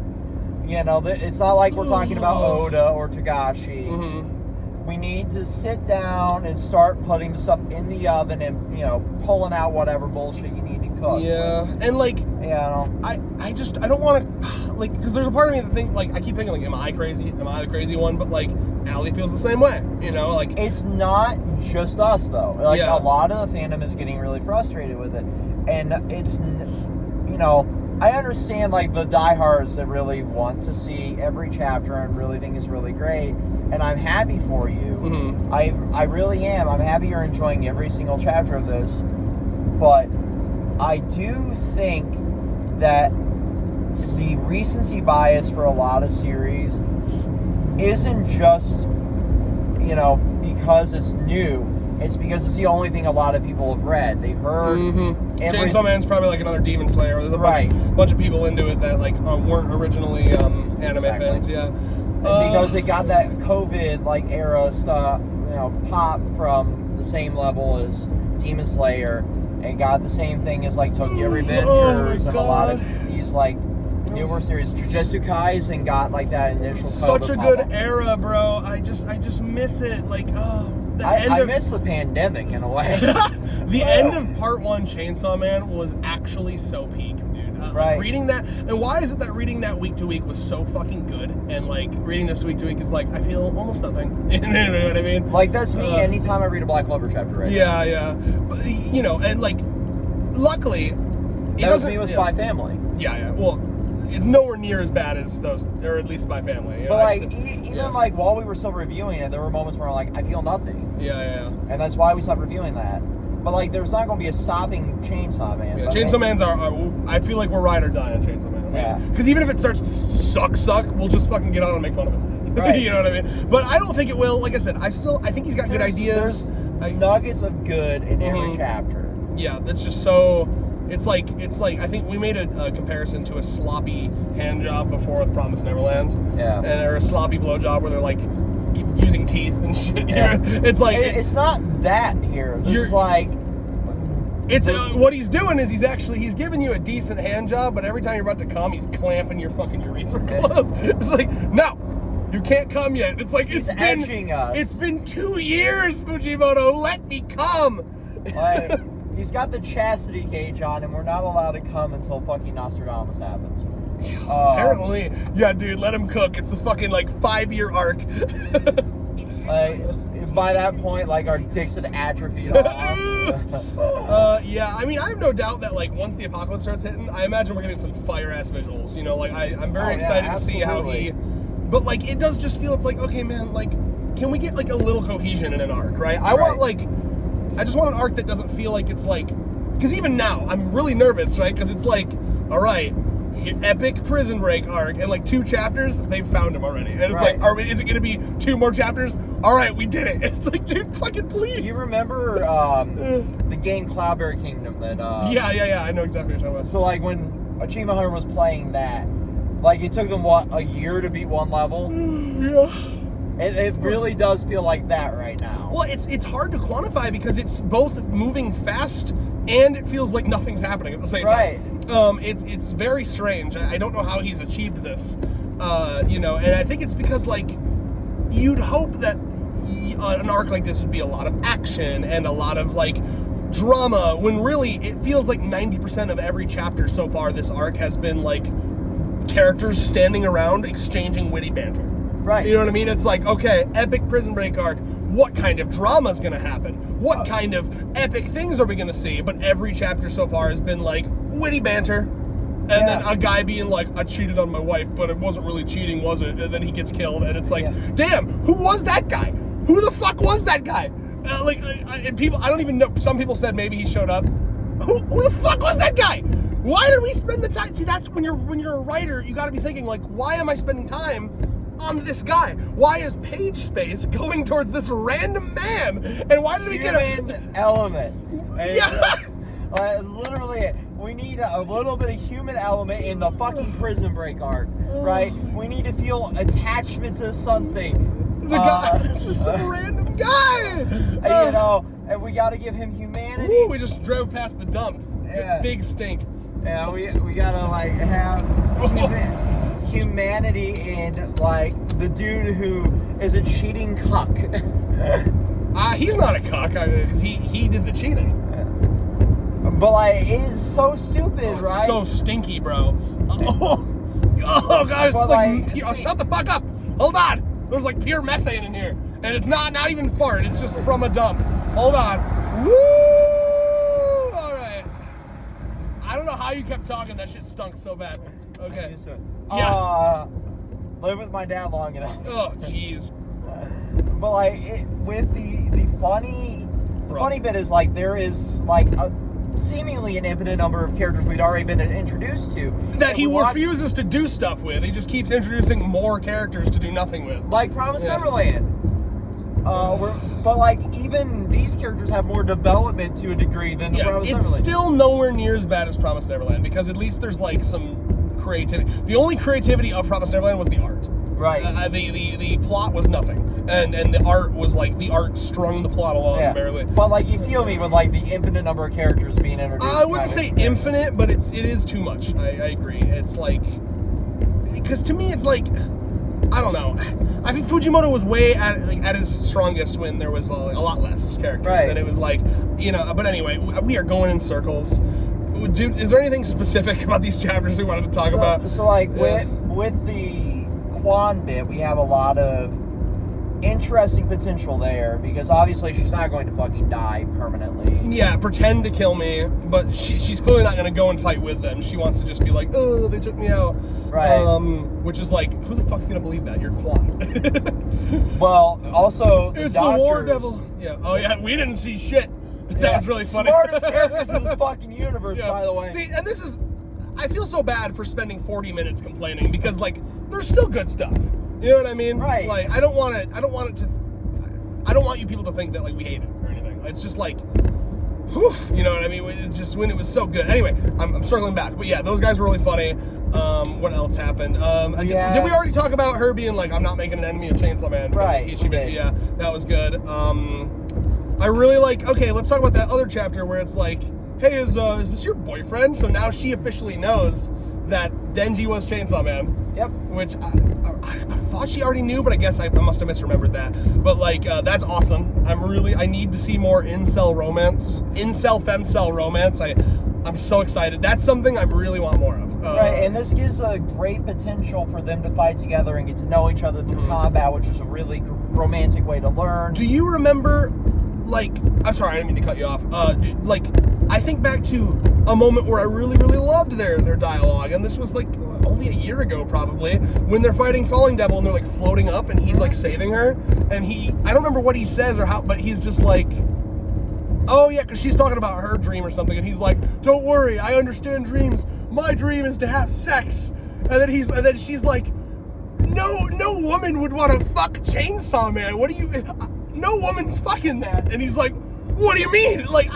You know, it's not like we're talking about Oda or Tagashi. Mm-hmm. We need to sit down and start putting the stuff in the oven and, you know, pulling out whatever bullshit you need to cook. Yeah, and like, you know, I don't want to, like, because there's a part of me that think, like, I keep thinking, like, am I crazy? Am I the crazy one? But like, Allie feels the same way, you know, like. It's not just us though. Like a lot of the fandom is getting really frustrated with it, and it's, you know, I understand like the diehards that really want to see every chapter and really think it's really great, and I'm happy for you. Mm-hmm. I really am. I'm happy you're enjoying every single chapter of this, but I do think that the recency bias for a lot of series isn't just, you know, because it's new. It's because it's the only thing a lot of people have read. They've heard. Mm-hmm. Chainsaw Man's probably like another Demon Slayer. There's a bunch of people into it that like weren't originally anime fans. Yeah. And because it got that COVID like era stuff, you know, pop from the same level as Demon Slayer. and got the same thing as like Tokyo Oh Revengers my and a lot of God. these like newer series. Jujutsu Kaisen got like that initial. Such a COVID good bubble. era, bro. I just miss it. Like, I miss the pandemic in a way. The end of part 1 Chainsaw Man was actually so peak, dude. Right. Reading that, and why is it that reading that week to week was so fucking good, and like reading this week to week is like I feel almost nothing. You know what I mean? Like that's me anytime I read a Black Clover chapter. Right. Yeah. But, you know, and like, luckily, That was me with Spy Family. Yeah. Well, it's nowhere near as bad as those, or at least Spy Family. You know, But like, even like while we were still reviewing it, there were moments where I'm like, I feel nothing. Yeah. And that's why we stopped reviewing that. But like, there's not going to be a stopping Chainsaw Man. Yeah, But Chainsaw Man's I feel like we're ride or die on Chainsaw Man. Yeah. Because even if it starts to suck, we'll just fucking get on and make fun of it. Right. You know what I mean? But I don't think it will. Like I said, I think he's got good ideas. There's nuggets of good in every chapter. Yeah, that's just so. It's like I think we made a comparison to a sloppy hand job before with Promised Neverland. Yeah. Or a sloppy blowjob where they're like using teeth and shit. Yeah. It's like it's not that here. This is like. It's what he's doing is he's giving you a decent hand job, but every time you're about to come, he's clamping your fucking urethra closed. It's like, no, you can't come yet. It's like He's edging us. It's been 2 years, Fujimoto. Let me come. Like, he's got the chastity cage on, and we're not allowed to come until fucking Nostradamus happens. Apparently, yeah, dude, let him cook. It's the fucking like 5-year arc. Like, by that point, like, our dicks had atrophied off. Yeah, I mean, I have no doubt that like once the apocalypse starts hitting, I imagine we're getting some fire ass visuals. You know, like I'm very excited to see how he. But like, it does just feel it's like, okay, man, like, can we get like a little cohesion in an arc, right? I just want an arc that doesn't feel like it's like, because even now I'm really nervous, right? Because it's like, all right, epic prison break arc, and like 2 chapters, they've found him already, and it's like, is it going to be 2 more chapters? All right, we did it. It's like, dude, fucking please. You remember the game Cloudberry Kingdom that? Yeah. I know exactly what you're talking about. So like when Achievement Hunter was playing that, like it took them a year to beat 1 level. Yeah. It really does feel like that right now. Well, it's hard to quantify because it's both moving fast and it feels like nothing's happening at the same time. It's very strange. I don't know how he's achieved this, you know, and I think it's because like you'd hope that an arc like this would be a lot of action and a lot of like drama, when really it feels like 90% of every chapter so far this arc has been like characters standing around exchanging witty banter. Right. You know what I mean? It's like, okay, epic prison break arc. What kind of drama is going to happen? What kind of epic things are we going to see? But every chapter so far has been like witty banter. And then a guy being like, I cheated on my wife, but it wasn't really cheating, was it? And then he gets killed. And it's like, damn, who was that guy? Who the fuck was that guy? And people, I don't even know. Some people said maybe he showed up. Who the fuck was that guy? Why did we spend the time? See, that's when you're a writer, you got to be thinking like, why am I spending time on this guy? Why is page space going towards this random man? And why did we get human element? Yeah. Literally, we need a little bit of human element in the fucking prison break arc, right? We need to feel attachment to something. The guy, it's just some random guy. You know, and we got to give him humanity. Ooh, we just drove past the dump. Yeah. Big stink. Yeah, we gotta like have humanity in like the dude who is a cheating cuck. He's not a cuck because he did the cheating. But like, it is so stupid, right? So stinky, bro. Oh god, it's like shut the fuck up. Hold on. There's like pure methane in here, and it's not even fart. It's just from a dump. Hold on. Woo! All right. I don't know how you kept talking. That shit stunk so bad. Okay. Yeah. Live with my dad long enough. Oh, jeez. But like, with the funny bit is like there is like a seemingly an infinite number of characters we'd already been introduced to that he refuses to do stuff with. He just keeps introducing more characters to do nothing with. Like Promised Neverland. But like even these characters have more development to a degree than Promised Neverland. It's still nowhere near as bad as Promised Neverland because at least there's like some creativity. The only creativity of Promised Neverland was the art. Right. The plot was nothing. and the art was like the art strung the plot along barely. But like you feel me with like the infinite number of characters being introduced. I wouldn't say infinite, but it is too much. I agree. It's like, because to me it's like, I don't know. I think Fujimoto was way at his strongest when there was a lot less characters, and it was like, you know. But anyway, we are going in circles. Dude, is there anything specific about these chapters we wanted to talk about? So like with the Quan bit, we have a lot of interesting potential there, because obviously she's not going to fucking die permanently. Yeah, pretend to kill me, but she's clearly not going to go and fight with them. She wants to just be like, oh, they took me out. Right. Which is like, who the fuck's going to believe that? You're Quan. Well, also, it's the War Devil. Yeah. Oh, yeah, we didn't see shit. That was really funny. Smartest characters in this fucking universe, by the way. See, and this is, I feel so bad for spending 40 minutes complaining, because, like, there's still good stuff. You know what I mean? Right. Like, I don't want you people to think that, like, we hate it or anything. It's just like, whew, you know what I mean? It's just when it was so good. Anyway, I'm circling back. But yeah, those guys were really funny. What else happened? Did we already talk about her being like, I'm not making an enemy of Chainsaw Man? Right. Yeah, that was good. I really like, okay, let's talk about that other chapter where it's like, hey, is this your boyfriend? So now she officially knows that Denji was Chainsaw Man. Yep. Which I thought she already knew, but I guess I must have misremembered that. But like, that's awesome. I need to see more incel femcel romance. I'm so excited. That's something I really want more of. Right, and this gives a great potential for them to fight together and get to know each other through combat, which is a really romantic way to learn. Do you remember, like, I'm sorry, I didn't mean to cut you off. I think back to a moment where I really, really loved their dialogue, and this was like only a year ago probably, when they're fighting Falling Devil and they're like floating up and he's like saving her, and I don't remember what he says or how, but he's just like, oh yeah, because she's talking about her dream or something, and he's like, don't worry, I understand dreams. My dream is to have sex. And then she's like, no woman would want to fuck Chainsaw Man. What do you? No woman's fucking that. And he's like, what do you mean? Like,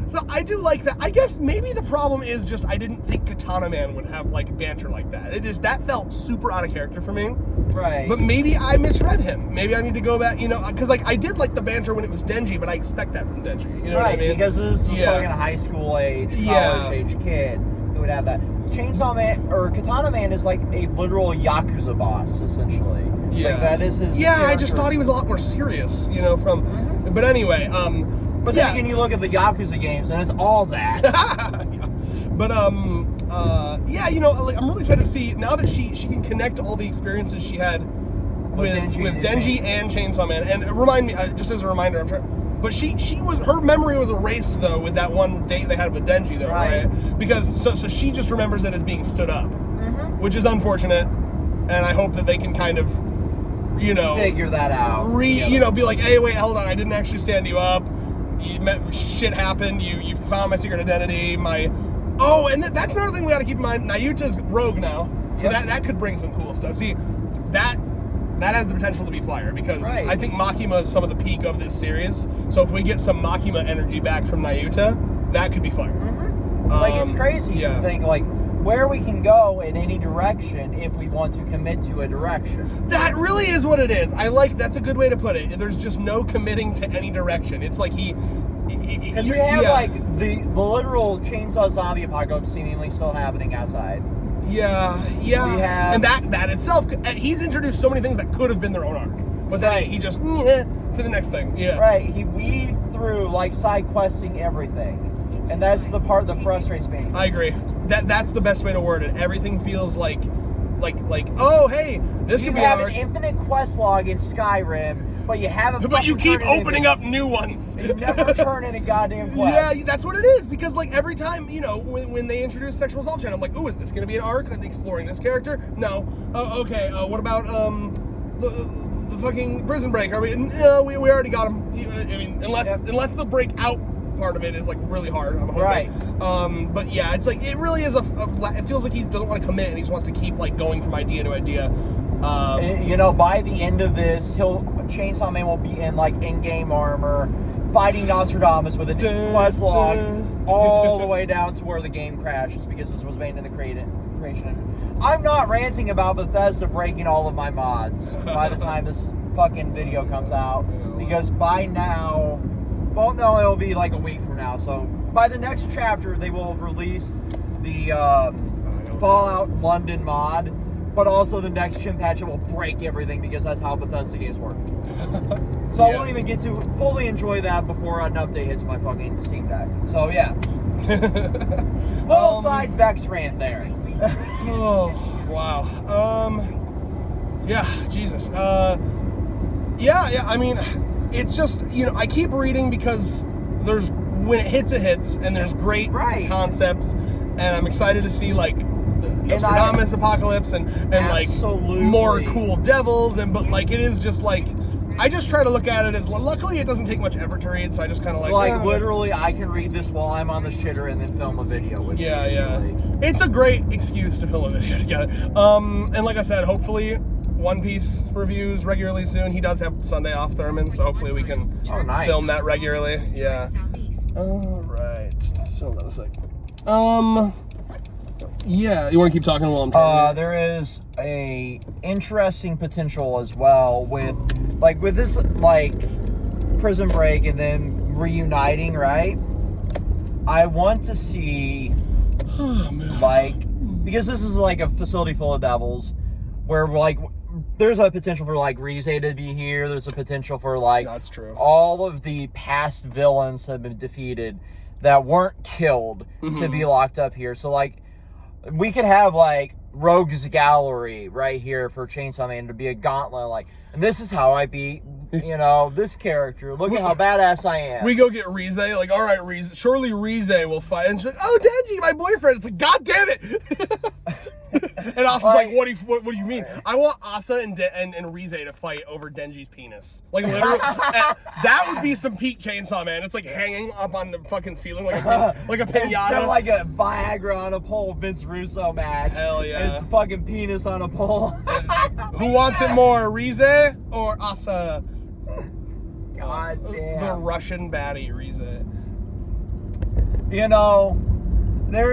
so I do like that. I guess maybe the problem is just I didn't think Katana Man would have like banter like that. That felt super out of character for me. Right. But maybe I misread him. Maybe I need to go back, you know, because like I did like the banter when it was Denji, but I expect that from Denji. You know what I mean? Because this is a fucking high school age, college age kid who would have that. Chainsaw Man or Katana Man is like a literal Yakuza boss, essentially. Yeah. Like that is his. Yeah, I just thought he was a lot more serious, you know, from. Mm-hmm. But anyway, But then again, you look at the Yakuza games, and it's all that. Yeah. But yeah, you know, like, I'm really excited to see now that she can connect all the experiences she had with Denji and Chainsaw Man. And remind me, just as a reminder, I'm trying. But her memory was erased though with that one date they had with Denji though, right? Because so she just remembers it as being stood up, which is unfortunate. And I hope that they can kind of, you know, figure that out. You know, be like, hey, wait, hold on, I didn't actually stand you up. Shit happened. You found my secret identity. And that's another thing we got to keep in mind. Nayuta's rogue now, so that could bring some cool stuff. See, that has the potential to be fire, because I think Makima is some of the peak of this series. So if we get some Makima energy back from Nayuta, that could be fire. Like, it's crazy to think like where we can go in any direction if we want to commit to a direction. That really is what it is. That's a good way to put it. There's just no committing to any direction. It's like because we have like the literal chainsaw zombie apocalypse seemingly still happening outside. Yeah. We have, and that itself, he's introduced so many things that could have been their own arc, but then he just to the next thing. Yeah. Right. He weaved through like side questing everything. And that's the part that frustrates me. I agree. That's the best way to word it. Everything feels like oh hey, this could be you have an infinite quest log in Skyrim, but you haven't. But you keep opening up new ones. You never turn in a goddamn quest. Yeah, that's what it is. Because like every time, you know, when they introduce sexual assault channel, I'm like, oh, is this gonna be an arc exploring this character? No. Okay. What about the fucking prison break? Are we? No, we already got him. I mean, unless the break out part of it is like really hard, I'm hoping. Right. But yeah, it's like it really is it feels like he doesn't want to commit and he just wants to keep like going from idea to idea. You know, by the end of this, Chainsaw Man will be in like in-game armor, fighting Nostradamus with a quest log all the way down to where the game crashes, because this was made in the creation. I'm not ranting about Bethesda breaking all of my mods by the time this fucking video comes out. Because by now, well, no, it'll be like a week from now. So by the next chapter, they will have released the Fallout London mod. But also the next Chim patch will break everything because that's how Bethesda games work. So I won't even get to fully enjoy that before an update hits my fucking Steam Deck. So yeah. Little side Vex rant there. Oh, wow. Yeah, Jesus. Yeah, I mean, it's just, I keep reading because when it hits, and there's great concepts, and I'm excited to see, like, Nostradamus apocalypse and like more cool devils, but like it is just like, I just try to look at it as, luckily it doesn't take much effort to read, so I just kind of like literally I can read this while I'm on the shitter and then film a video with you. Yeah. It's a great excuse to film a video together. And like I said, hopefully One Piece reviews regularly soon. He does have Sunday off, Thurman, so hopefully we can film that regularly. Yeah. All right. So hold on a sec. Yeah, you want to keep talking while I'm talking? There is a interesting potential as well with this Prison Break and then reuniting, right? I want to see because this is like a facility full of devils where there's a potential for Rize to be here. There's a potential for that's true. All of the past villains have been defeated that weren't killed to be locked up here. So we could have Rogue's Gallery right here for Chainsaw Man to be a gauntlet, and this is how I beat, this character. Look at how badass I am. We go get Rize, all right, Rize, surely Rize will fight. And she's like, oh, Denji, my boyfriend. It's like, God damn it. And Asa's like, what do you mean? I want Asa and Rize to fight over Denji's penis. Literally, that would be some peak Chainsaw Man. It's hanging up on the fucking ceiling like a pinata. It's like a Viagra on a pole Vince Russo match. Hell yeah. It's fucking penis on a pole. Who wants it more, Rize or Asa? God damn. The Russian baddie, Rize.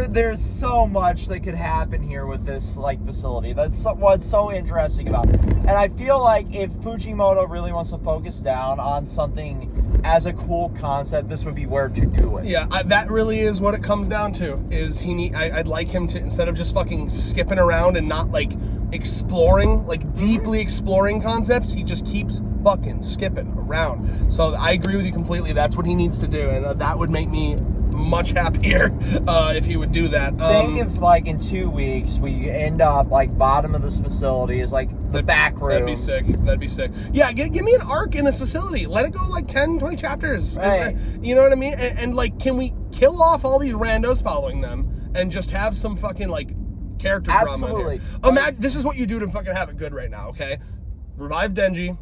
There's so much that could happen here with this facility. That's what's so interesting about it. And I feel like if Fujimoto really wants to focus down on something as a cool concept, this would be where to do it. Yeah, that really is what it comes down to. Is I'd like him to, instead of just fucking skipping around and not exploring, deeply exploring concepts, he just keeps fucking skipping around. So I agree with you completely. That's what he needs to do, and that would make me much happier if he would do that. Think if in 2 weeks we end up bottom of this facility is the back room. That'd be sick. Yeah, give me an arc in this facility. Let it go 10, 20 chapters. Right. You know what I mean? And can we kill off all these randos following them and just have some fucking character drama? Absolutely. Imagine this is what you do to fucking have it good right now, okay? Revive Denji,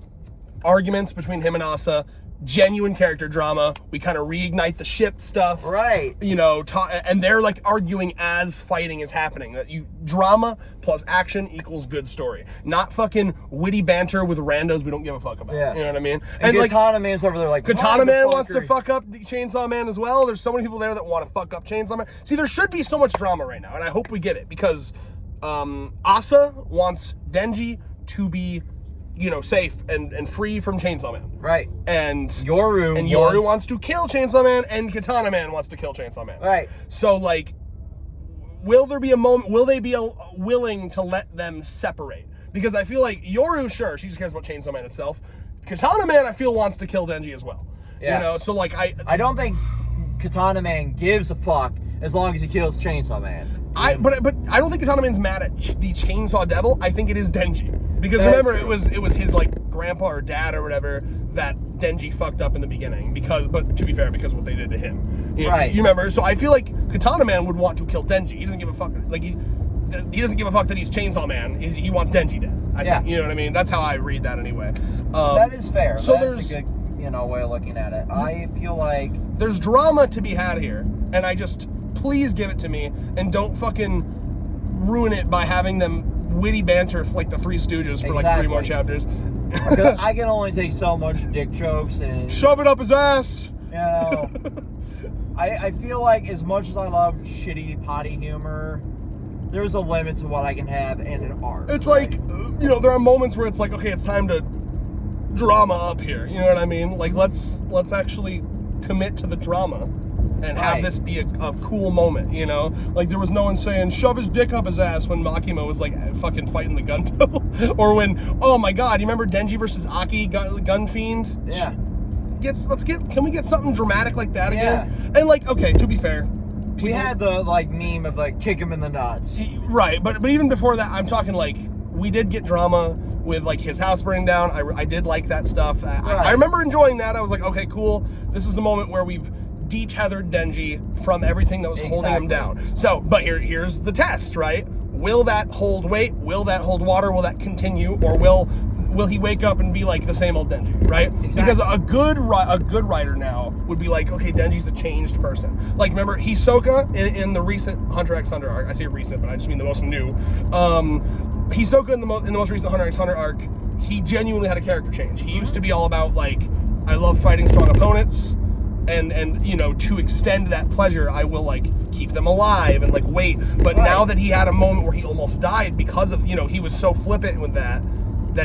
arguments between him and Asa, genuine character drama. We kind of reignite the ship stuff, right? And they're arguing as fighting is happening. That drama plus action equals good story, not fucking witty banter with randos we don't give a fuck about. Yeah. You know what I mean? And Katana Man's over there Katana Man wants to fuck up Chainsaw Man as well. There's so many people there that want to fuck up Chainsaw Man. See, there should be so much drama right now, and I hope we get it because Asa wants Denji to be safe and free from Chainsaw Man. Right. And Yoru wants to kill Chainsaw Man, and Katana Man wants to kill Chainsaw Man. Right. So, will there be a moment, will they be willing to let them separate? Because I feel Yoru, sure, she just cares about Chainsaw Man itself. Katana Man, I feel, wants to kill Denji as well. Yeah. So, I don't think Katana Man gives a fuck as long as he kills Chainsaw Man. But I don't think Katana Man's mad at the Chainsaw Devil. I think it is Denji. Because remember, it was his grandpa or dad or whatever that Denji fucked up in the beginning. But to be fair, because of what they did to him. Right. You remember? So I feel Katana Man would want to kill Denji. He doesn't give a fuck. He doesn't give a fuck that he's Chainsaw Man. He wants Denji dead. I think. You know what I mean? That's how I read that anyway. That is fair. So there's a good way of looking at it. I feel there's drama to be had here, and please give it to me, and don't fucking ruin it by having them witty banter the Three Stooges for 3 more chapters. I can only take so much dick jokes and shove it up his ass. I feel as much as I love shitty potty humor, there's a limit to what I can have in an arc. It's there are moments where it's okay, it's time to drama up here. You know what I mean? Like, let's actually commit to the drama and have this be a cool moment, you know? Like, there was no one saying, shove his dick up his ass when Makima was, like, fucking fighting the gun devil. Or when, oh my god, you remember Denji versus Aki, Gun Fiend? Yeah. Can we get something dramatic like that again? And, like, okay, to be fair, we had the, like, meme of, like, kick him in the nuts. Right, but even before that, I'm talking, like, we did get drama with, like, his house burning down. I did like that stuff. I remember enjoying that. I was like, okay, cool. This is a moment where we've detethered Denji from everything that was holding him down. So, but here's the test, right? Will that hold weight? Will that hold water? Will that continue? Or will he wake up and be like the same old Denji, right? Exactly. Because a good writer now would be like, okay, Denji's a changed person. Like, remember Hisoka in the recent Hunter x Hunter arc? I say recent, but I just mean the most new. Hisoka in the most recent Hunter x Hunter arc, he genuinely had a character change. He used to be all about, like, I love fighting strong opponents, and you know, to extend that pleasure, I will, like, keep them alive and, like, wait. But now that he had a moment where he almost died because of, you know, he was so flippant with that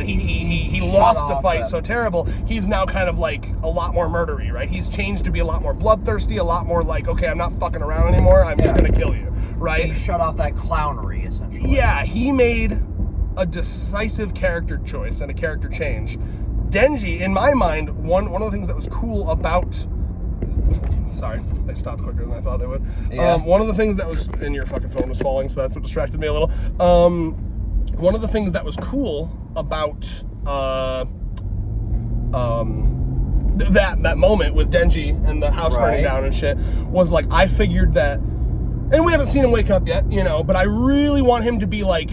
he lost a fight so terrible, he's now kind of, like, a lot more murdery, right? He's changed to be a lot more bloodthirsty, a lot more like, okay, I'm not fucking around anymore, I'm just gonna kill you, right? He shut off that clownery, essentially. Yeah, he made a decisive character choice and a character change. Denji, in my mind, one of the things that was cool about... Sorry, they stopped quicker than I thought they would. Yeah. One of the things that was... And your fucking phone was falling, so that's what distracted me a little. One of the things that was cool about that moment with Denji and the house burning down and shit was, like, I figured that... And we haven't seen him wake up yet, you know, but I really want him to be, like,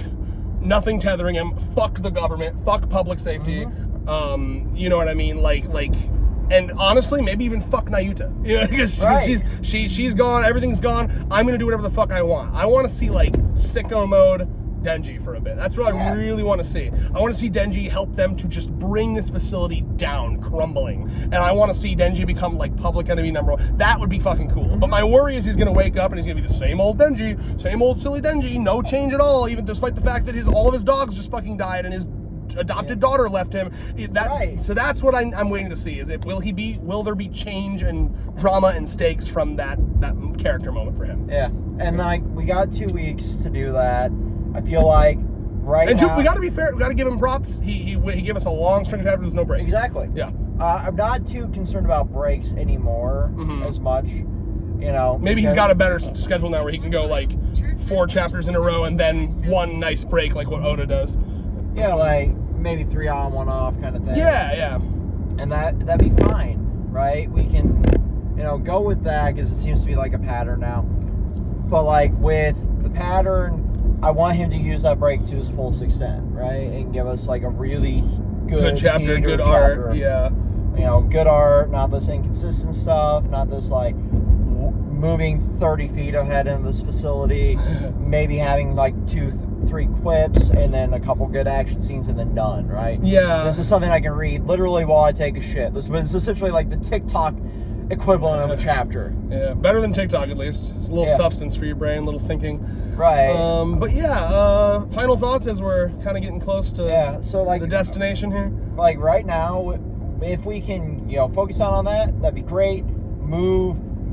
nothing tethering him, fuck the government, fuck public safety, you know what I mean? Like, and honestly, maybe even fuck Nayuta. You know, because she's gone, everything's gone. I'm gonna do whatever the fuck I want. I want to see, like, sicko mode Denji for a bit. That's what I really want to see. I want to see Denji help them to just bring this facility down, crumbling. And I want to see Denji become, like, public enemy number one. That would be fucking cool. But my worry is he's gonna wake up and he's gonna be the same old Denji, same old silly Denji, no change at all, even despite the fact that all of his dogs just fucking died and his adopted daughter left him. So that's what I'm waiting to see. Will there be change and drama and stakes from that character moment for him? Yeah, and, like, we got 2 weeks to do that. I feel like now... we got to be fair. We got to give him props. He gave us a long string of chapters with no breaks. Exactly. Yeah. I'm not too concerned about breaks anymore as much. You know, maybe he's got a better schedule now where he can go, like, 4 chapters in a row and then one nice break like what Oda does. Yeah, like maybe 3 on, 1 off kind of thing. Yeah. And that'd be fine, right? We can, you know, go with that because it seems to be like a pattern now. But, like, with the pattern, I want him to use that break to his full extent, right? And give us, like, a really good chapter, good art. Yeah. You know, good art, not this inconsistent stuff, not this, like, moving 30 feet ahead in this facility, maybe having, like, 2-3 quips, and then a couple good action scenes, and then done, right? Yeah. This is something I can read literally while I take a shit. This is essentially like the TikTok equivalent of a chapter. Yeah, better than TikTok at least. It's a little substance for your brain, a little thinking. Right. But yeah, final thoughts as we're kind of getting close to so, like, the destination here. Like, right now, if we can, you know, focus on that, that'd be great.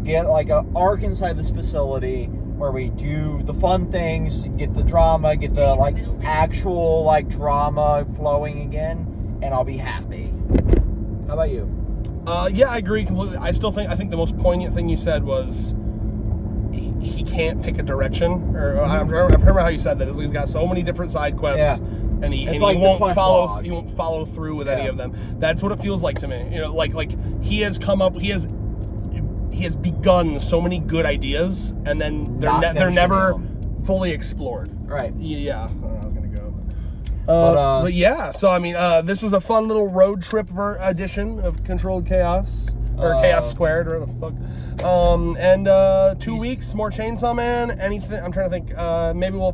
Get, like, a arc inside this facility where we do the fun things, get the drama, get the, like, actual, like, drama flowing again, and I'll be happy. How about you? Yeah, I agree completely. I think the most poignant thing you said was he can't pick a direction. Or I remember how you said that. He's got so many different side quests, and he won't follow through with any of them. That's what it feels like to me. You know, like he has begun so many good ideas, and then they're never fully explored. Right. Yeah. But yeah, so I mean, this was a fun little road trip edition of Controlled Chaos, or Chaos Squared, or the fuck. And 2 weeks, more Chainsaw Man. Anything? I'm trying to think. Maybe we'll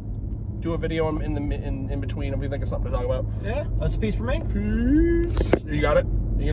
do a video in between if we think of something to talk about. Yeah, that's a piece for me. Peace. You got it.